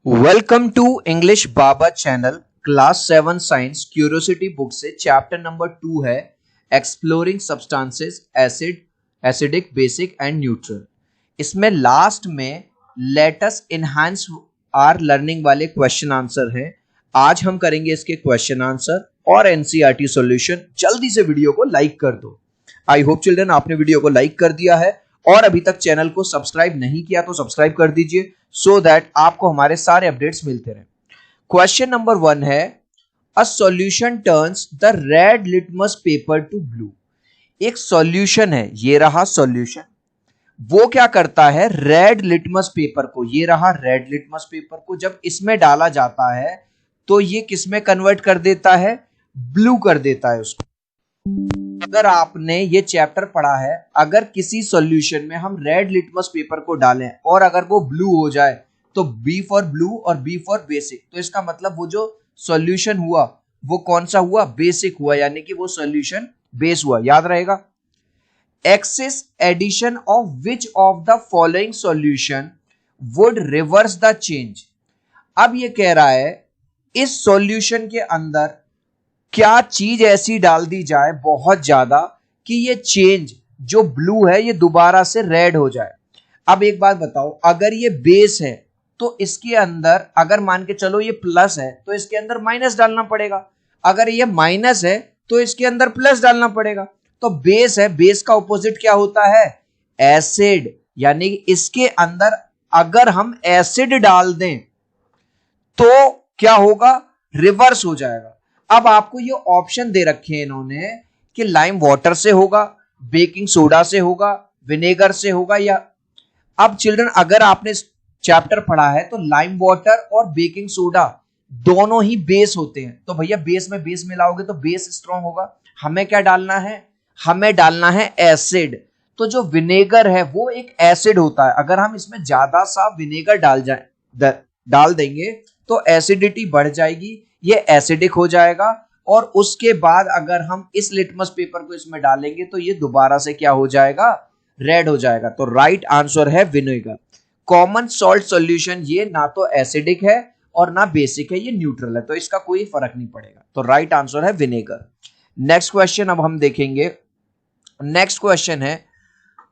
Welcome to English Baba channel class 7 science curiosity book से chapter number 2 है exploring substances acid acidic basic and neutral. इसमें last में let us enhance our learning वाले question answer हैं। आज हम करेंगे इसके क्वेश्चन आंसर और एनसीईआरटी सॉल्यूशन। जल्दी से वीडियो को लाइक कर दो। आई होप चिल्ड्रन आपने वीडियो को लाइक कर दिया है और अभी तक चैनल को सब्सक्राइब नहीं किया तो सब्सक्राइब कर दीजिए सो दैट आपको हमारे सारे अपडेट्स मिलते रहे। क्वेश्चन नंबर 1 है a solution turns the red litmus paper two blue. एक सॉल्यूशन है, ये रहा सॉल्यूशन, वो क्या करता है रेड लिटमस पेपर को, ये रहा रेड लिटमस पेपर को जब इसमें डाला जाता है तो ये किसमें कन्वर्ट कर देता है, ब्लू कर देता है उसको। अगर आपने ये चैप्टर पढ़ा है, अगर किसी सॉल्यूशन में हम रेड लिटमस पेपर को डालें और अगर वो ब्लू हो जाए तो बी फॉर ब्लू और बी फॉर बेसिक, तो इसका मतलब वो जो सॉल्यूशन हुआ वो कौन सा हुआ, बेसिक हुआ, यानी कि वो सॉल्यूशन बेस हुआ। याद रहेगा। Excess addition of which of the following solution would reverse the change. अब ये कह रहा है इस सॉल्यूशन के अंदर क्या चीज ऐसी डाल दी जाए बहुत ज्यादा कि ये चेंज जो ब्लू है ये दोबारा से रेड हो जाए। अब एक बात बताओ, अगर ये बेस है तो इसके अंदर अगर मान के चलो ये प्लस है तो इसके अंदर माइनस डालना पड़ेगा, अगर ये माइनस है तो इसके अंदर प्लस डालना पड़ेगा। तो बेस है, बेस का ऑपोजिट क्या होता है, एसिड, यानी इसके अंदर अगर हम एसिड डाल दें तो क्या होगा, रिवर्स हो जाएगा। अब आपको ये ऑप्शन दे रखे हैं इन्होंने कि लाइम वाटर से होगा, बेकिंग सोडा से होगा, विनेगर से होगा या। अब चिल्ड्रन अगर आपने चैप्टर पढ़ा है तो लाइम वाटर और बेकिंग सोडा दोनों ही बेस होते हैं, तो भैया बेस में बेस मिलाओगे तो बेस स्ट्रॉन्ग होगा। हमें क्या डालना है, हमें डालना है एसिड। तो जो विनेगर है वो एक एसिड होता है, अगर हम इसमें ज्यादा सा विनेगर डाल देंगे तो एसिडिटी बढ़ जाएगी, ये एसिडिक हो जाएगा और उसके बाद अगर हम इस लिटमस पेपर को इसमें डालेंगे तो ये दोबारा से क्या हो जाएगा, रेड हो जाएगा। तो राइट आंसर है विनेगर। कॉमन सॉल्ट सॉल्यूशन ये ना तो एसिडिक है और ना बेसिक है, ये न्यूट्रल है, तो इसका कोई फर्क नहीं पड़ेगा। तो राइट आंसर है विनेगर। नेक्स्ट क्वेश्चन अब हम देखेंगे। नेक्स्ट क्वेश्चन है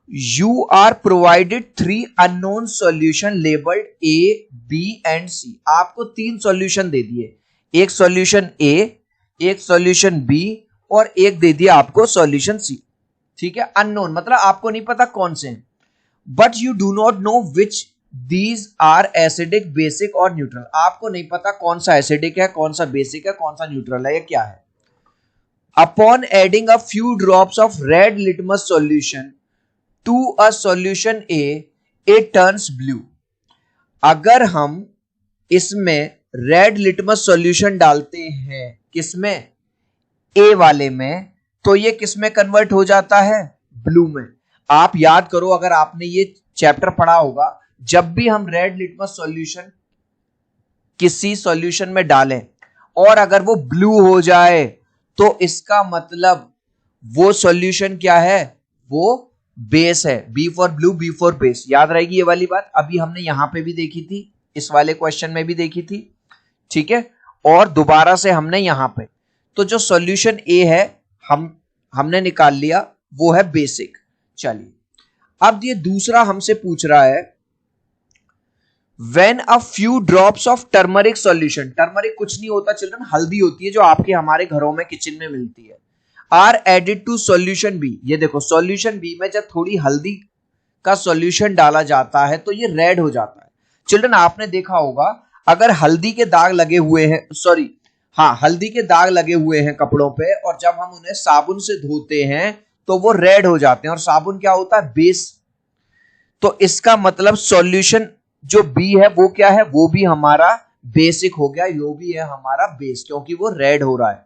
you are provided 3 unknown solution labelled A B and C. आपको 3 सॉल्यूशन दे दिए, एक सॉल्यूशन ए, एक सॉल्यूशन बी और एक दे दिया आपको सॉल्यूशन सी। ठीक है, अननोन मतलब आपको नहीं पता कौन से हैं। But you do not know which these are acidic basic और न्यूट्रल। आपको नहीं पता कौन सा एसिडिक है, कौन सा बेसिक है, कौन सा न्यूट्रल है, या क्या है। Upon adding a few drops of red litmus solution to a solution A, it turns blue. अगर हम इसमें रेड लिटमस सॉल्यूशन डालते हैं, किसमें, ए वाले में, तो ये किसमें कन्वर्ट हो जाता है, ब्लू में। आप याद करो, अगर आपने ये चैप्टर पढ़ा होगा, जब भी हम रेड लिटमस सॉल्यूशन किसी सॉल्यूशन में डालें और अगर वो ब्लू हो जाए तो इसका मतलब वो सॉल्यूशन क्या है, वो बेस है। B for blue, B for base. याद रहेगी ये वाली बात, अभी हमने यहां पे भी देखी थी, इस वाले क्वेश्चन में भी देखी थी। ठीक है, और दोबारा से हमने यहां पे, तो जो सॉल्यूशन ए है हमने निकाल लिया, वो है बेसिक। चलिए अब ये दूसरा हमसे पूछ रहा है when a few drops of turmeric solution. Turmeric कुछ नहीं होता चिल्ड्रन, हल्दी होती है जो आपके हमारे घरों में किचन में मिलती है। Are added to solution B. ये देखो सॉल्यूशन बी में जब थोड़ी हल्दी का सॉल्यूशन डाला जाता है तो ये रेड हो जाता है। चिल्ड्रन आपने देखा होगा, अगर हल्दी के दाग लगे हुए हैं, हल्दी के दाग लगे हुए हैं कपड़ों पे और जब हम उन्हें साबुन से धोते हैं तो वो रेड हो जाते हैं, और साबुन क्या होता है, बेस। तो इसका मतलब सॉल्यूशन जो बी है वो क्या है, वो भी हमारा बेसिक हो गया, यो भी है हमारा बेस, क्योंकि वो रेड हो रहा है।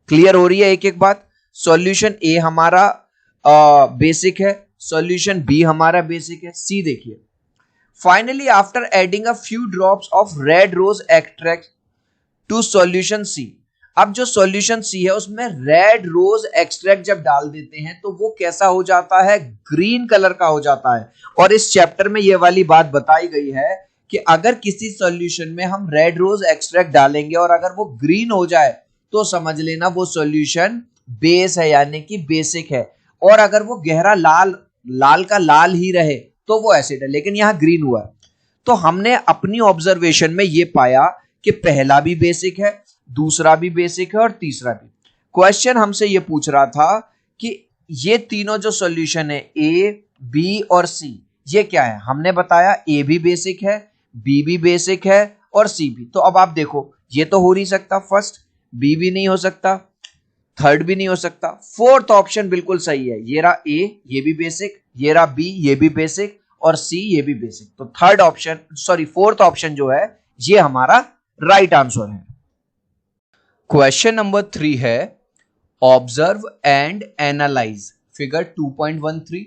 क्लियर हो रही है एक एक बात। सॉल्यूशन ए हमारा बेसिक है, सॉल्यूशन बी हमारा बेसिक है। सी देखिए, finally after adding a few drops of red rose extract to solution C. अब जो सॉल्यूशन सी है उसमें रेड रोज एक्सट्रैक्ट जब डाल देते हैं तो वो कैसा हो जाता है, ग्रीन कलर का हो जाता है। और इस चैप्टर में ये वाली बात बताई गई है कि अगर किसी सॉल्यूशन में हम रेड रोज एक्सट्रैक्ट डालेंगे और अगर वो ग्रीन हो जाए तो समझ लेना वो सॉल्यूशन बेस है, यानी कि बेसिक है। और अगर वो गहरा लाल, लाल का लाल ही रहे तो वो एसिड है, लेकिन यहां ग्रीन हुआ है। तो हमने अपनी ऑब्जर्वेशन में ये पाया कि पहला भी बेसिक है, दूसरा भी बेसिक है और तीसरा भी। क्वेश्चन हमसे ये पूछ रहा था कि ये तीनों जो सॉल्यूशन है ए, बी और सी, ये क्या है। हमने बताया ए भी बेसिक है, बी भी बेसिक है और सी भी। तो अब आप देखो, ये तो हो नहीं सकता, फर्स्ट बी भी नहीं हो सकता, थर्ड भी नहीं हो सकता, फोर्थ ऑप्शन बिल्कुल सही है। ये रहा ए, ये भी बेसिक, ये रहा बी, ये भी बेसिक और सी, ये भी बेसिक। तो third option, sorry fourth option जो है ये हमारा राइट आंसर है। क्वेश्चन नंबर 3 है observe and analyse figure 2.13,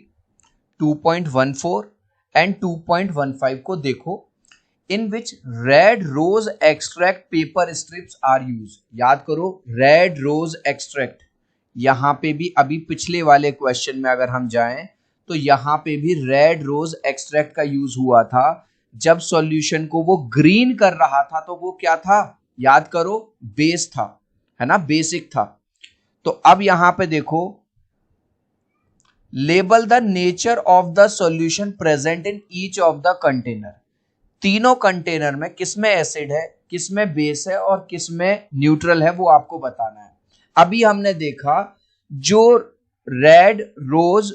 2.14 and 2.15 को देखो। In which red rose extract paper strips are use. याद करो, रेड रोज एक्सट्रैक्ट, यहां पे भी अभी पिछले वाले क्वेश्चन में अगर हम जाएं तो यहां पे भी रेड रोज एक्सट्रैक्ट का यूज हुआ था। जब सॉल्यूशन को वो ग्रीन कर रहा था तो वो क्या था, याद करो, बेस था, है ना, बेसिक था। तो अब यहां पे देखो, label the nature of the solution present in each of the container. तीनों कंटेनर में किसमें एसिड है, किसमें बेस है और किसमें न्यूट्रल है, वो आपको बताना है। अभी हमने देखा जो रेड रोज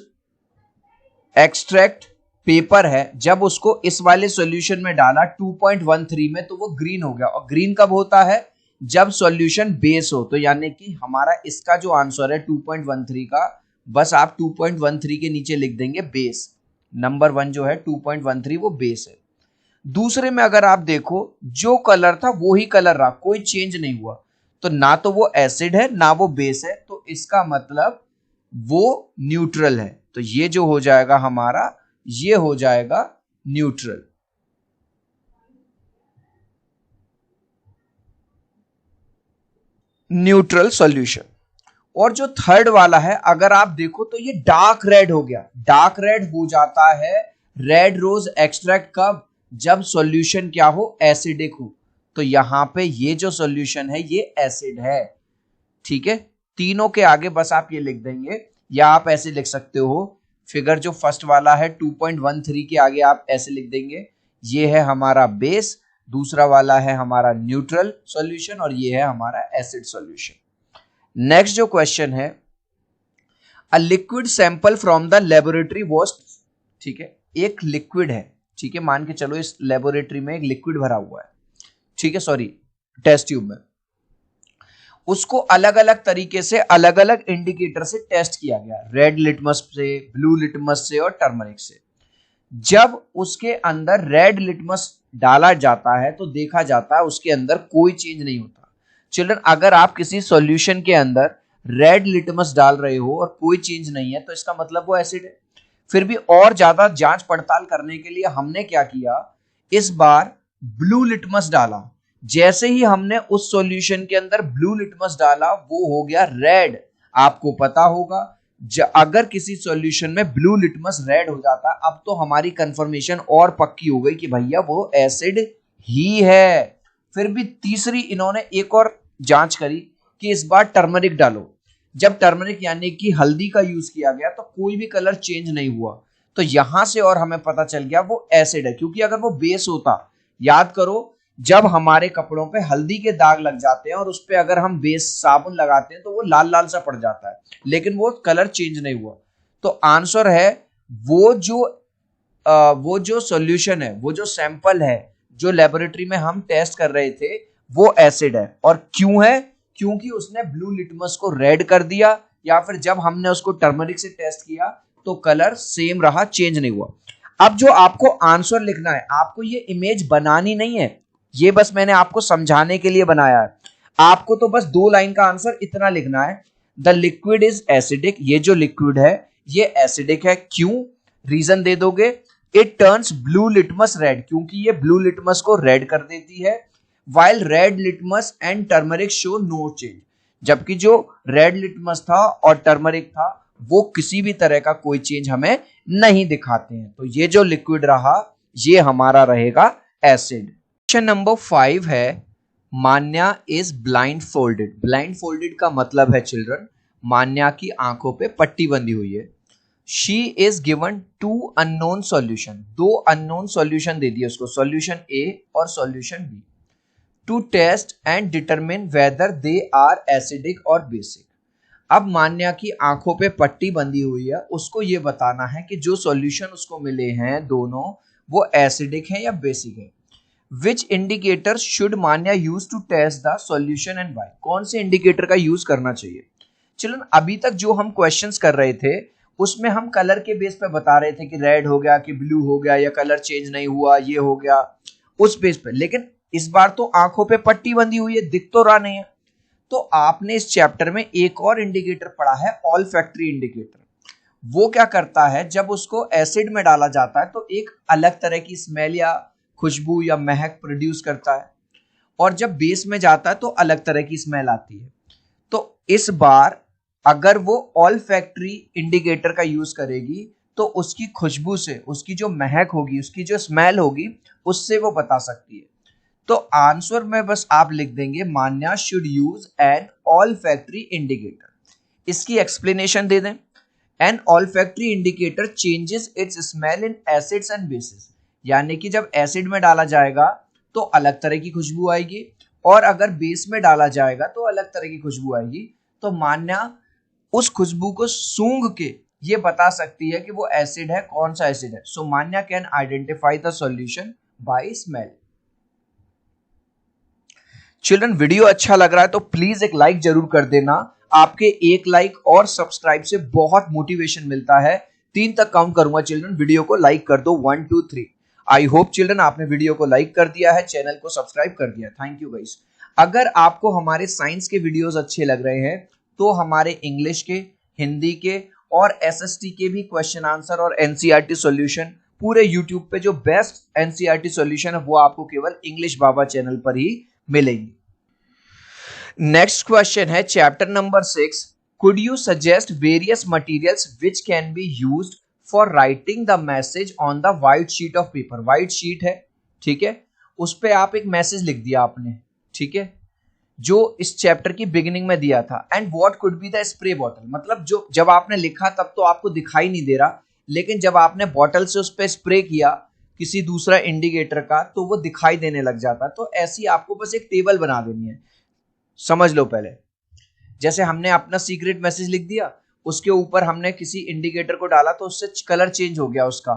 एक्सट्रैक्ट पेपर है, जब उसको इस वाले सॉल्यूशन में डाला 2.13 में तो वो ग्रीन हो गया। और ग्रीन कब होता है, जब सॉल्यूशन बेस हो। तो यानी कि हमारा इसका जो आंसर है 2.13 का, बस आप 2.13 के नीचे लिख देंगे बेस। नंबर 1 जो है 2.13 वो बेस है। दूसरे में अगर आप देखो, जो कलर था वो ही कलर रहा, कोई चेंज नहीं हुआ। तो ना तो वो एसिड है ना वो बेस है, तो इसका मतलब वो न्यूट्रल है। तो ये जो हो जाएगा हमारा, ये हो जाएगा न्यूट्रल। Neutral solution. और जो थर्ड वाला है अगर आप देखो तो ये डार्क रेड हो गया। डार्क रेड हो जाता है रेड रोज एक्सट्रैक्ट कब, जब सॉल्यूशन क्या हो, एसिडिक हो। तो यहां पे ये जो सॉल्यूशन है ये एसिड है। ठीक है, तीनों के आगे बस आप ये लिख देंगे, या आप ऐसे लिख सकते हो, फिगर जो फर्स्ट वाला है 2.13 के आगे आप ऐसे लिख देंगे, ये है हमारा बेस, दूसरा वाला है हमारा न्यूट्रल सॉल्यूशन और ये है हमारा एसिड सॉल्यूशन। नेक्स्ट जो क्वेश्चन है, a liquid sample from the laboratory was, ठीक है, एक लिक्विड है, ठीक है, मान के चलो इस लेबोरेटरी में एक लिक्विड भरा हुआ है, ठीक है, सॉरी टेस्ट ट्यूब में, उसको अलग अलग तरीके से अलग अलग इंडिकेटर से टेस्ट किया गया, रेड लिटमस से, ब्लू लिटमस से और टर्मरिक से। जब उसके अंदर रेड लिटमस डाला जाता है तो देखा जाता है उसके अंदर कोई चेंज नहीं होता। चिल्ड्रन, अगर आप किसी सॉल्यूशन के अंदर रेड लिटमस डाल रहे हो और कोई चेंज नहीं है तो इसका मतलब वो एसिड है। फिर भी और ज्यादा जांच पड़ताल करने के लिए हमने क्या किया, इस बार ब्लू लिटमस डाला। जैसे ही हमने उस सॉल्यूशन के अंदर ब्लू लिटमस डाला वो हो गया रेड। आपको पता होगा अगर किसी सॉल्यूशन में ब्लू लिटमस रेड हो जाता है, अब तो हमारी कंफर्मेशन और पक्की हो गई कि भैया वो एसिड ही है। फिर भी तीसरी इन्होंने एक और जांच करी कि इस बार टर्मरिक डालो। जब टर्मरिक यानी कि हल्दी का यूज किया गया तो कोई भी कलर चेंज नहीं हुआ। तो यहां से और हमें पता चल गया वो एसिड है, क्योंकि अगर वो बेस होता, याद करो जब हमारे कपड़ों पे हल्दी के दाग लग जाते हैं और उस पे अगर हम बेस साबुन लगाते हैं तो वो लाल लाल सा पड़ जाता है, लेकिन वो कलर चेंज नहीं हुआ। तो आंसर है वो जो सॉल्यूशन है, वो जो सैंपल है जो लेबोरेटरी में हम टेस्ट कर रहे थे वो एसिड है। और क्यों है, क्योंकि उसने ब्लू लिटमस को रेड कर दिया, या फिर जब हमने उसको टर्मरिक से टेस्ट किया तो कलर सेम रहा, चेंज नहीं हुआ। अब जो आपको आंसर लिखना है, आपको ये इमेज बनानी नहीं है, ये बस मैंने आपको समझाने के लिए बनाया है। आपको तो बस 2 लाइन का आंसर इतना लिखना है, द लिक्विड इज एसिडिक। ये जो लिक्विड है ये एसिडिक है। क्यों, रीजन दे दोगे, it turns blue litmus red, क्योंकि ये ब्लू लिटमस को रेड कर देती है, while red litmus and turmeric show no change. जबकि जो रेड लिटमस था और टर्मरिक था वो किसी भी तरह का कोई चेंज हमें नहीं दिखाते हैं। तो ये जो लिक्विड रहा ये हमारा रहेगा एसिड। क्वेश्चन नंबर 5 है Manya is blindfolded. Blindfolded का मतलब है चिल्ड्रन मान्या की आंखों पे पट्टी बंधी हुई है। She is given 2 unknown solution, 2 unknown solution दे दिए उसको, सॉल्यूशन ए और solution B, to test and determine whether they are acidic और बेसिक। अब मान्या की आंखों पे पट्टी बंधी हुई है, उसको ये बताना है कि जो सॉल्यूशन उसको मिले हैं दोनों वो एसिडिक है या बेसिक है। Which indicator should Manya use to test the solution and why. कौन से इंडिकेटर का यूज करना चाहिए। चिल्ड्रन अभी तक जो हम क्वेश्चंस कर रहे थे उसमें हम कलर के बेस पे बता रहे थे कि रेड हो गया कि ब्लू हो गया या कलर चेंज नहीं हुआ ये हो गया उस बेस पे, लेकिन इस बार तो आंखों पे पट्टी बंधी हुई है, दिख तो रहा नहीं है। तो आपने इस चैप्टर में एक और इंडिकेटर पढ़ा है ऑल्फैक्टरी इंडिकेटर। वो क्या करता है जब उसको एसिड में डाला जाता है तो एक अलग तरह की स्मेल या खुशबू या महक प्रोड्यूस करता है, और जब बेस में जाता है तो अलग तरह की स्मेल आती है। तो इस बार अगर वो ऑल्फैक्टरी इंडिकेटर का यूज करेगी तो उसकी खुशबू से, उसकी जो महक होगी, उसकी जो स्मेल होगी, उससे वो बता सकती है। तो आंसर में बस आप लिख देंगे Manya should use an olfactory indicator. इसकी एक्सप्लेनेशन दे दें। An olfactory indicator changes its smell in acids and bases, यानी कि जब एसिड में डाला जाएगा तो अलग तरह की खुशबू आएगी और अगर बेस में डाला जाएगा तो अलग तरह की खुशबू आएगी। तो मान्या उस खुशबू को सूंघ के ये बता सकती है कि वो एसिड है, कौन सा एसिड है। So Manya can identify the solution by smell. Children video अच्छा लग रहा है तो प्लीज एक लाइक जरूर कर देना। आपके एक लाइक और सब्सक्राइब से बहुत मोटिवेशन मिलता है। 3 तक काउंट करूंगा चिल्ड्रन, वीडियो को लाइक कर दो 1 2 3। आई होप चिल्ड्रन आपने वीडियो को लाइक कर दिया है, चैनल को सब्सक्राइब कर दिया। Thank you guys. अगर आपको हमारे साइंस के वीडियोस अच्छे लग रहे हैं तो हमारे इंग्लिश के, हिंदी के और एसएसटी के भी क्वेश्चन आंसर और एनसीईआरटी सॉल्यूशन पूरे यूट्यूब पे जो बेस्ट एनसीईआरटी सॉल्यूशन है वो आपको केवल इंग्लिश बाबा चैनल पर ही मिलेंगी। नेक्स्ट क्वेश्चन है chapter number 6। Could you suggest various materials which can be used for writing the message on the white sheet of paper. White sheet है, ठीक है, उस पे आप एक मैसेज लिख दिया आपने, ठीक है, जो इस चैप्टर की बिगिनिंग में दिया था। And what could be the spray bottle, मतलब जो जब आपने लिखा तब तो आपको दिखाई नहीं दे रहा, लेकिन जब आपने बॉटल से उस पर स्प्रे किया किसी दूसरा इंडिकेटर का तो वो दिखाई देने लग जाता। तो ऐसी आपको बस एक टेबल बना देनी है। समझ लो पहले, जैसे हमने अपना सीक्रेट मैसेज लिख दिया, उसके ऊपर हमने किसी इंडिकेटर को डाला तो उससे कलर चेंज हो गया उसका,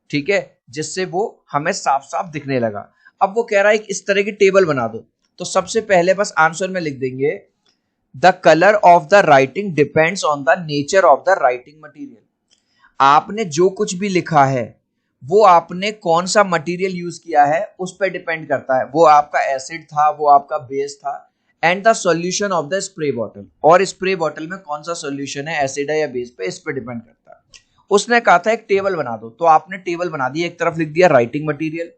ठीक है, जिससे वो हमें साफ साफ दिखने लगा। अब वो कह रहा है इस तरह की टेबल बना दो। तो सबसे पहले बस आंसर में लिख देंगे the colour of the writing depends on the nature of the writing material. आपने जो कुछ भी लिखा है वो आपने कौन सा मटेरियल यूज किया है उस पर डिपेंड करता है। वो आपका एसिड था, वो आपका बेस था। And the solution of the spray bottle, और स्प्रे बॉटल में कौन सा सॉल्यूशन है, एसिड है या बेस पे, इस पे डिपेंड करता है। उसने कहा था एक टेबल बना दो, तो आपने टेबल बना दी। एक तरफ लिख दिया राइटिंग मटेरियल,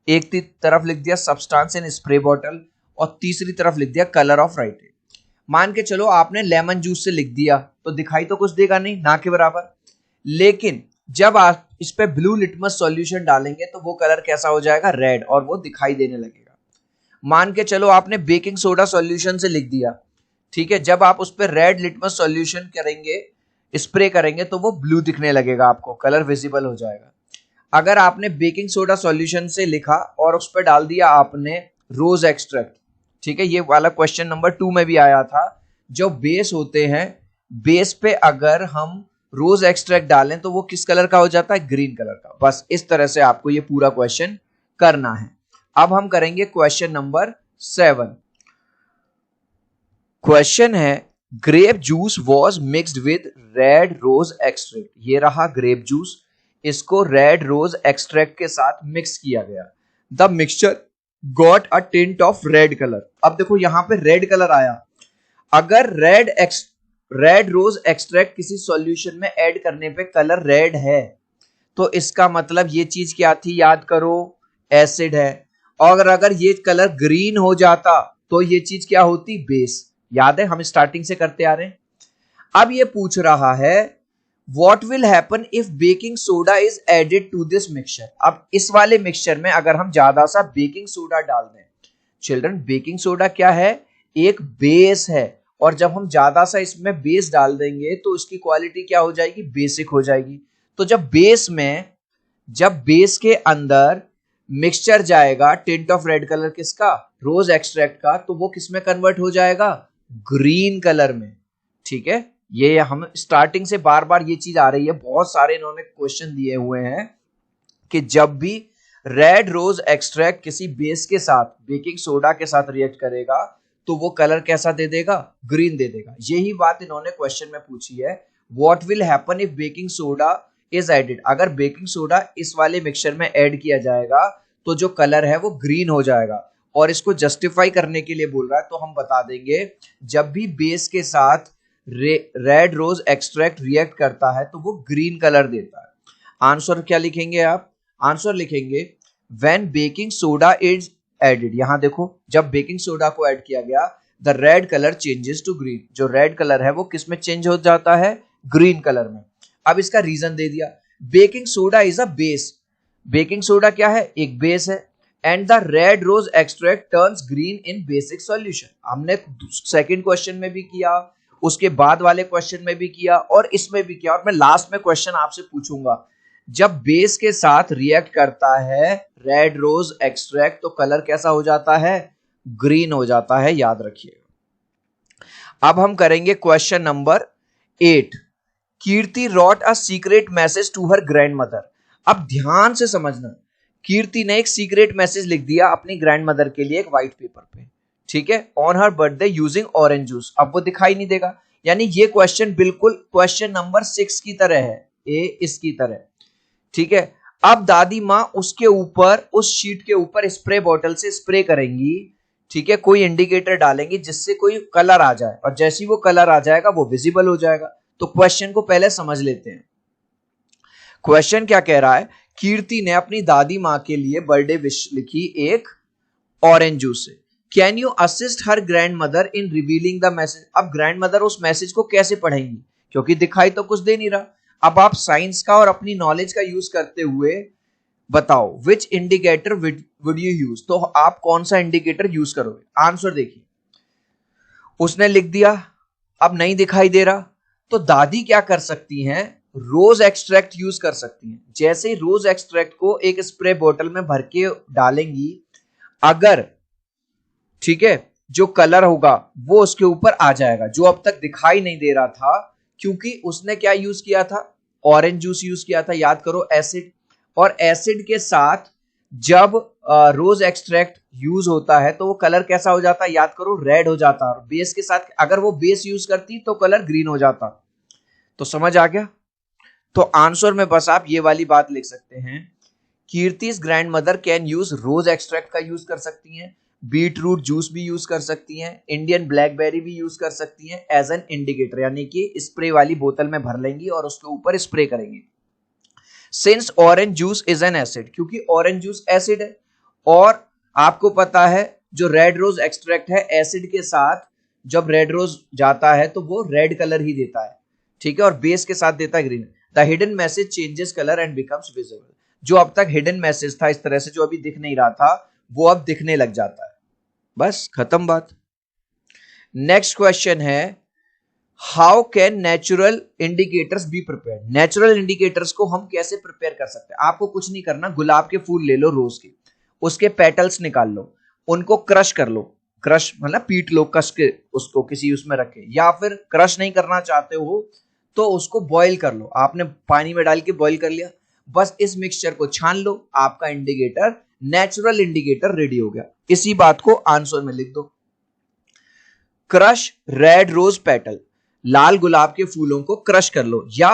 एक तरफ लिख दिया सब्सटेंस इन स्प्रे बॉटल, और तीसरी तरफ लिख दिया कलर ऑफ राइटिंग। मान के चलो आपने लेमन जूस से लिख दिया तो दिखाई तो कुछ देगा नहीं, ना के बराबर। लेकिन जब आप इस पे ब्लू लिटमस सॉल्यूशन डालेंगे तो वो कलर कैसा हो जाएगा, रेड, और वो दिखाई देने लगेगा। मान के चलो आपने बेकिंग सोडा सॉल्यूशन से लिख दिया, ठीक है, जब आप उस पर रेड लिटमस सॉल्यूशन करेंगे, स्प्रे करेंगे तो वो ब्लू दिखने लगेगा, आपको कलर विजिबल हो जाएगा। अगर आपने बेकिंग सोडा सॉल्यूशन से लिखा और उस पर डाल दिया आपने रोज एक्सट्रैक्ट, ठीक है, ये वाला क्वेश्चन नंबर 2 में भी आया था। जो बेस होते हैं, बेस पे अगर हम रोज एक्सट्रैक्ट डालें तो वो किस कलर का हो जाता है, ग्रीन कलर का। बस इस तरह से आपको ये पूरा क्वेश्चन करना है। अब हम करेंगे क्वेश्चन नंबर 7। क्वेश्चन है grape juice was mixed with red rose extract. ये रहा ग्रेप जूस, इसको रेड रोज एक्सट्रैक्ट के साथ मिक्स किया गया। The mixture got a tint of red colour. अब देखो यहां पे रेड कलर आया। अगर रेड रोज एक्सट्रैक्ट किसी सॉल्यूशन में ऐड करने पे कलर रेड है तो इसका मतलब ये चीज क्या थी, याद करो, एसिड है। और अगर ये कलर ग्रीन हो जाता तो ये चीज क्या होती, बेस। याद है हम स्टार्टिंग से करते आ रहे हैं। अब ये पूछ रहा है What will happen if baking soda is added to this mixture? अब इस वाले मिक्सचर में अगर हम ज्यादा सा बेकिंग सोडा डाल दें, चिल्ड्रन बेकिंग सोडा क्या है, एक बेस है, और जब हम ज्यादा सा इसमें बेस डाल देंगे तो उसकी क्वालिटी क्या हो जाएगी, बेसिक हो जाएगी। तो जब बेस के अंदर मिक्सचर जाएगा, टिंट ऑफ रेड कलर किसका, रोज एक्सट्रैक्ट का, तो वो किस में कन्वर्ट हो जाएगा, ग्रीन कलर में। ठीक है, ये हम स्टार्टिंग से बार बार ये चीज आ रही है, बहुत सारे इन्होंने क्वेश्चन दिए हुए हैं कि जब भी रेड रोज एक्सट्रैक्ट किसी बेस के साथ, बेकिंग सोडा के साथ रिएक्ट करेगा तो वो कलर कैसा दे देगा, ग्रीन दे देगा। यही बात इन्होंने क्वेश्चन में पूछी है, what will happen if baking soda is added. अगर बेकिंग सोडा इस वाले मिक्सचर में ऐड किया जाएगा तो जो कलर है वो ग्रीन हो जाएगा। और इसको जस्टिफाई करने के लिए बोल रहा है, तो हम बता देंगे जब भी बेस के साथ रेड रोज एक्सट्रैक्ट रिएक्ट करता है तो वो ग्रीन कलर देता है। आंसर क्या लिखेंगे आप, आंसर लिखेंगे when baking soda is added. यहां देखो, जब बेकिंग सोडा को ऐड किया गया, the red colour changes to green, जो रेड कलर है वो किस में चेंज हो जाता है, ग्रीन कलर में। अब इसका रीजन दे दिया, baking soda is a base, baking soda क्या है, एक बेस है, and the red rose extract turns green in basic solution. हमने सेकंड क्वेश्चन में भी किया, उसके बाद वाले क्वेश्चन में भी किया, और इसमें भी किया, और मैं लास्ट में क्वेश्चन आपसे पूछूंगा, जब बेस के साथ रिएक्ट करता है रेड रोज एक्सट्रैक्ट तो कलर कैसा हो जाता है, ग्रीन हो जाता है, याद रखिएगा। अब हम करेंगे question number 8। Kirti wrote a secret message to her grandmother. अब ध्यान से समझना, कीर्ति ने एक सीक्रेट मैसेज लिख दिया अपनी ग्रैंड मदर के लिए एक व्हाइट पेपर पे, ठीक है, on her birthday using orange juice. अब वो दिखाई नहीं देगा, यानी ये क्वेश्चन बिल्कुल क्वेश्चन नंबर 6 की तरह है, ए इसकी तरह, ठीक है। अब दादी माँ उसके ऊपर, उस शीट के ऊपर स्प्रे बॉटल से स्प्रे करेंगी, ठीक है, कोई इंडिकेटर डालेंगी जिससे कोई कलर आ जाए, और जैसे ही वो कलर आ जाएगा वो विजिबल हो जाएगा। तो क्वेश्चन को पहले समझ लेते हैं। क्वेश्चन क्या कह रहा है, कीर्ति ने अपनी दादी माँ के लिए बर्थडे विश लिखी एक ऑरेंज जूस से। Can you assist her grand mother in revealing the message. अब ग्रैंड मदर उस मैसेज को कैसे पढ़ेंगी, क्योंकि दिखाई तो कुछ दे नहीं रहा। अब आप साइंस का और अपनी नॉलेज का यूज करते हुए बताओ, विच इंडिकेटर वुड यू यूज, तो आप कौन सा इंडिकेटर यूज करोगे। आंसर देखिए, उसने लिख दिया, अब नहीं दिखाई दे रहा, तो दादी क्या कर सकती हैं, रोज एक्सट्रैक्ट यूज कर सकती हैं। जैसे ही रोज एक्सट्रैक्ट को एक स्प्रे बोतल में भर के डालेंगी, अगर, ठीक है, जो कलर होगा वो उसके ऊपर आ जाएगा, जो अब तक दिखाई नहीं दे रहा था, क्योंकि उसने क्या यूज किया था, ऑरेंज जूस यूज किया था, याद करो, एसिड। और एसिड के साथ जब रोज एक्सट्रैक्ट यूज होता है तो वो कलर कैसा हो जाता है, याद करो, रेड हो जाता है। और बेस के साथ अगर वो बेस यूज करती तो कलर ग्रीन हो जाता। तो समझ आ गया। तो आंसर में बस आप ये वाली बात लिख सकते हैं, Kirti's grandmother can use rose extract का यूज कर सकती हैं, बीट रूट जूस भी यूज कर सकती हैं, इंडियन ब्लैकबेरी भी यूज कर सकती हैं एज एन इंडिकेटर, यानी कि स्प्रे वाली बोतल में भर लेंगी और उसके ऊपर स्प्रे करेंगी। Since orange juice is an acid, क्योंकि ऑरेंज जूस एसिड है, और आपको पता है जो रेड रोज एक्सट्रैक्ट है, एसिड के साथ जब रेड रोज जाता है तो वो रेड कलर ही देता है, ठीक है, और बेस के साथ देता है green. The hidden message changes colour and becomes visible. जो अब तक हिडन मैसेज था इस तरह से, जो अभी दिख नहीं रहा था, वो अब दिखने लग जाता है। बस खत्म बात। नेक्स्ट क्वेश्चन है, how can natural indicators be prepare. Natural indicators को हम कैसे प्रिपेयर कर सकते हैं। आपको कुछ नहीं करना, गुलाब के फूल ले लो रोज के, उसके पेटल्स निकाल लो, उनको क्रश कर लो, क्रश मतलब पीट लो, कस के उसको किसी उसमें रखे, या फिर क्रश नहीं करना चाहते हो तो उसको बॉईल कर लो, आपने पानी में डाल के बॉईल कर लिया, बस इस मिक्सचर को छान लो, आपका इंडिकेटर, नेचुरल इंडिकेटर रेडी हो गया। इसी बात को आंसर में लिख दो, क्रश रेड रोज पेटल, लाल गुलाब के फूलों को क्रश कर लो या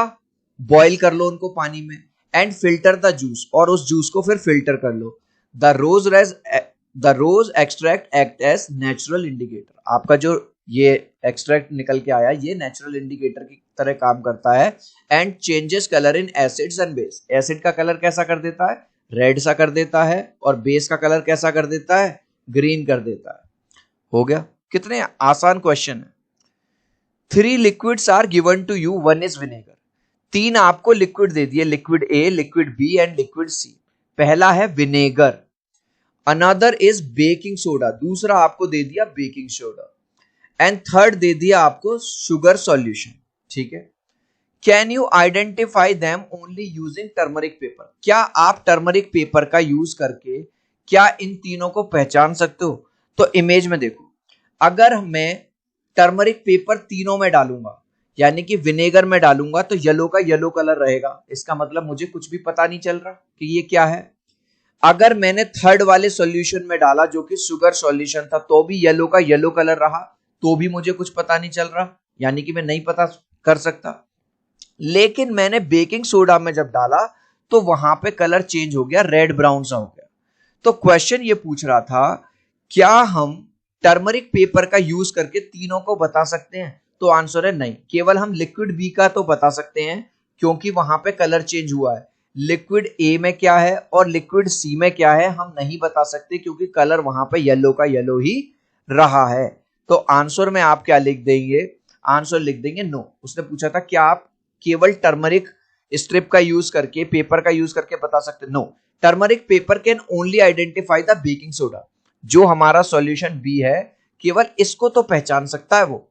बॉईल कर लो उनको पानी में, एंड फिल्टर द जूस, और उस जूस को फिर फिल्टर कर लो। The rose extract act as natural indicator. आपका जो ये एक्सट्रैक्ट निकल के आया, ये नेचुरल इंडिकेटर की तरह काम करता है। And changes colour in acids and base. Acid का कलर कैसा कर देता है, रेड सा कर देता है, और बेस का कलर कैसा कर देता है, ग्रीन कर देता है। हो गया। कितने आसान क्वेश्चन है। 3 liquids are given to you, 1 is vinegar. तीन आपको लिक्विड दे दिए, liquid A, liquid B and liquid C. पहला है vinegar, another is baking soda, दूसरा आपको दे दिया बेकिंग सोडा, एंड थर्ड दे दिया आपको शुगर सॉल्यूशन। ठीक है, can you identify them only using turmeric paper, क्या आप टर्मरिक पेपर का यूज करके क्या इन तीनों को पहचान सकते हो? तो इमेज में देखो, अगर मैं टर्मरिक पेपर तीनों में डालूंगा, यानी कि विनेगर में डालूंगा, तो येलो का येलो कलर रहेगा, इसका मतलब मुझे कुछ भी पता नहीं चल रहा कि ये क्या है। अगर मैंने थर्ड वाले सॉल्यूशन में डाला जो कि शुगर सॉल्यूशन था, तो भी येलो का येलो कलर रहा, तो भी मुझे कुछ पता नहीं चल रहा, यानी कि मैं नहीं पता कर सकता। लेकिन मैंने बेकिंग सोडा में जब डाला तो वहां पे कलर चेंज हो गया, रेड ब्राउन सा हो गया। तो क्वेश्चन ये पूछ रहा था, क्या हम टर्मरिक पेपर का यूज करके तीनों को बता सकते हैं? तो आंसर है नहीं, केवल हम लिक्विड बी का तो बता सकते हैं क्योंकि वहां पे कलर चेंज हुआ है। लिक्विड ए में क्या है और लिक्विड सी में क्या है हम नहीं बता सकते क्योंकि कलर वहां पे येलो का येलो ही रहा है। तो आंसर में आप क्या लिख देंगे? आंसर लिख देंगे नो। उसने पूछा था क्या आप केवल टर्मरिक स्ट्रिप का यूज करके, पेपर का यूज करके बता सकते? No, turmeric paper can only identify the baking soda, जो हमारा सॉल्यूशन बी है केवल इसको तो पहचान सकता है वो,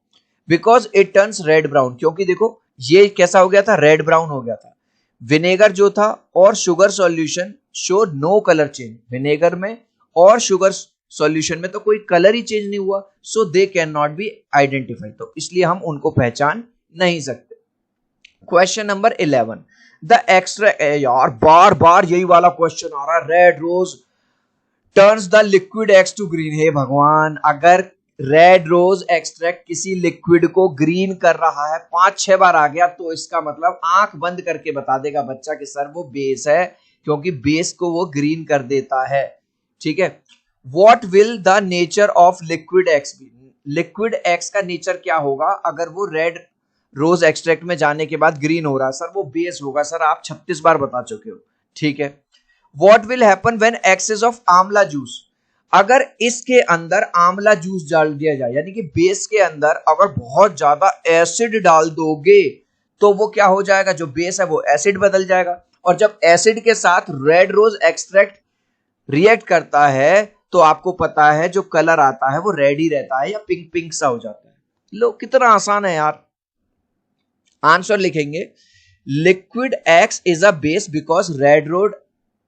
because it turns red brown, क्योंकि देखो ये कैसा हो गया था, रेड ब्राउन हो गया था। विनेगर जो था और sugar solution show no colour change, vinegar में और शुगर सॉल्यूशन में तो कोई कलर ही चेंज नहीं हुआ, so they cannot be identified, तो इसलिए हम उनको पहचान नहीं सकते। क्वेश्चन नंबर 11, द एक्स्ट्रा, यार बार बार यही वाला क्वेश्चन आ रहा है, red rose turns the liquid X to green. हे भगवान, अगर रेड रोज एक्सट्रैक्ट किसी लिक्विड को ग्रीन कर रहा है, 5-6 बार आ गया, तो इसका मतलब आंख बंद करके बता देगा बच्चा कि सर वो बेस है, क्योंकि बेस को वो ग्रीन कर देता है। ठीक है, what will the nature of liquid X be, liquid X का नेचर क्या होगा अगर वो रेड रोज एक्सट्रैक्ट में जाने के बाद ग्रीन हो रहा है? सर वो बेस होगा, सर आप 36 बार बता चुके हो। ठीक है, what will happen when excess of amla juice, अगर इसके अंदर आंवला जूस डाल दिया जाए, यानी कि बेस के अंदर अगर बहुत ज्यादा एसिड डाल दोगे तो वो क्या हो जाएगा, जो बेस है वो एसिड बदल जाएगा, और जब एसिड के साथ रेड रोज एक्सट्रैक्ट रिएक्ट करता है तो आपको पता है जो कलर आता है वो रेड ही रहता है या पिंक पिंक सा हो जाता है। लो कितना आसान है यार। आंसर लिखेंगे, liquid X is a base because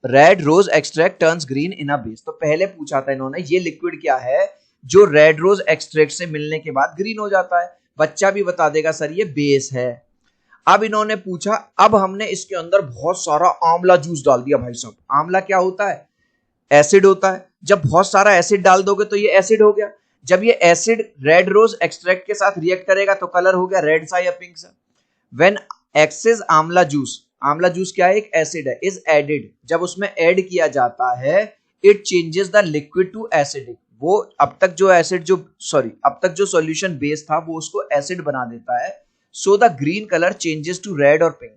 red rose extract turns green in a base. तो पहले पूछा था इन्होंने ये लिक्विड क्या है जो रेड रोज एक्सट्रैक्ट से मिलने के बाद ग्रीन हो जाता है, बच्चा भी बता देगा सर ये बेस है। अब इन्होंने पूछा, अब हमने इसके अंदर बहुत सारा आंवला जूस डाल दिया। भाई साहब, आंवला क्या होता है? एसिड होता है, जब बहुत सारा एसिड डाल दोगे तो ये एसिड हो गया, जब ये एसिड रेड रोज एक्सट्रैक्ट के साथ रिएक्ट करेगा तो कलर हो गया रेड सा या पिंक सा। व्हेन एक्सेस आंवला जूस क्या है, एक एसिड है, इज एडेड, जब उसमें ऐड किया जाता है, it changes the liquid to acidic, वो अब तक जो सॉल्यूशन बेस था वो उसको एसिड बना देता है। So the green colour changes to red और पिंक,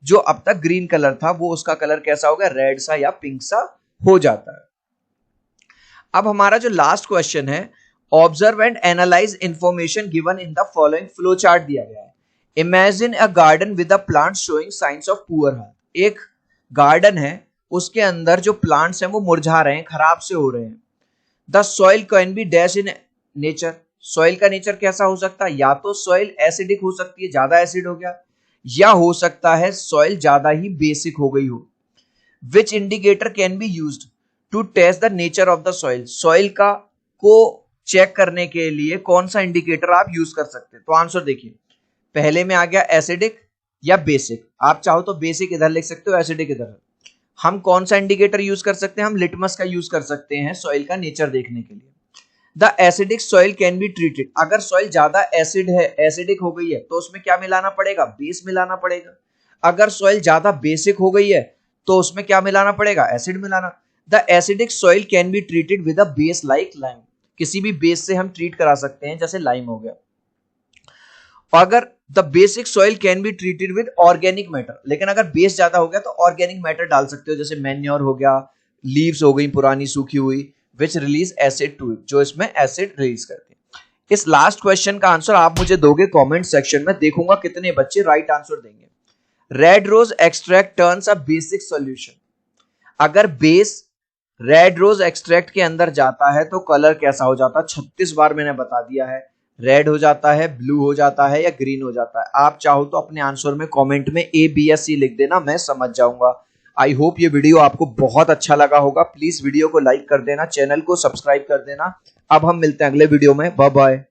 जो अब तक ग्रीन कलर था वो उसका कलर कैसा हो गया, रेड सा या पिंक सा हो जाता है। अब हमारा जो लास्ट क्वेश्चन है, observe and analyse information given in the following flow chart दिया गया है। Imagine a garden with a plant showing science of poor health, एक गार्डन है उसके अंदर जो प्लांट्स हैं वो मुरझा रहे हैं, खराब से हो रहे हैं। The soil can be dash in nature, soil का नेचर कैसा हो सकता है, या तो सॉइल एसिडिक हो सकती है, ज्यादा एसिड हो गया, या हो सकता है सॉइल ज्यादा ही बेसिक हो गई हो। Which indicator can be used to test the nature of the soil, soil का को चेक करने के लिए कौन सा इंडिकेटर आप यूज कर सकते हैं? तो आंसर देखिए, पहले में आ गया एसिडिक या बेसिक, आप चाहो तो बेसिक इधर लिख सकते हो, एसिडिक इधर। हम कौन सा इंडिकेटर यूज कर सकते हैं? हम लिटमस का यूज कर सकते हैं सॉइल का नेचर देखने के लिए। The acidic soil can be treated, अगर सॉइल ज्यादा एसिड है, एसिडिक हो गई है, तो उसमें क्या मिलाना पड़ेगा, बेस मिलाना पड़ेगा। अगर सॉइल ज्यादा बेसिक हो गई है तो उसमें क्या मिलाना पड़ेगा, एसिड मिलाना। The acidic soil can be treated with a base like lime, किसी भी बेस से हम ट्रीट करा सकते हैं, जैसे लाइम हो गया। अगर the basic soil can be treated with organic matter, लेकिन अगर बेस ज्यादा हो गया तो ऑर्गेनिक मैटर डाल सकते हो, जैसे मैन्योर हो गया, लीव्स हो गई पुरानी सूखी हुई, which release acid to it, जो इसमें एसिड रिलीज करते हैं। इस लास्ट क्वेश्चन का आंसर आप मुझे दोगे कमेंट सेक्शन में, देखूंगा कितने बच्चे राइट आंसर देंगे। Red rose extract turns a basic solution. अगर बेस रेड रोज एक्सट्रैक्ट के अंदर जाता है तो कलर कैसा हो जाता है? 36 बार मैंने बता दिया है। रेड हो जाता है, ब्लू हो जाता है या ग्रीन हो जाता है। आप चाहो तो अपने आंसर में कमेंट में ए बी या सी लिख देना, मैं समझ जाऊंगा। आई होप ये वीडियो आपको बहुत अच्छा लगा होगा। प्लीज वीडियो को लाइक कर देना, चैनल को सब्सक्राइब कर देना। अब हम मिलते हैं अगले वीडियो में। Bye bye.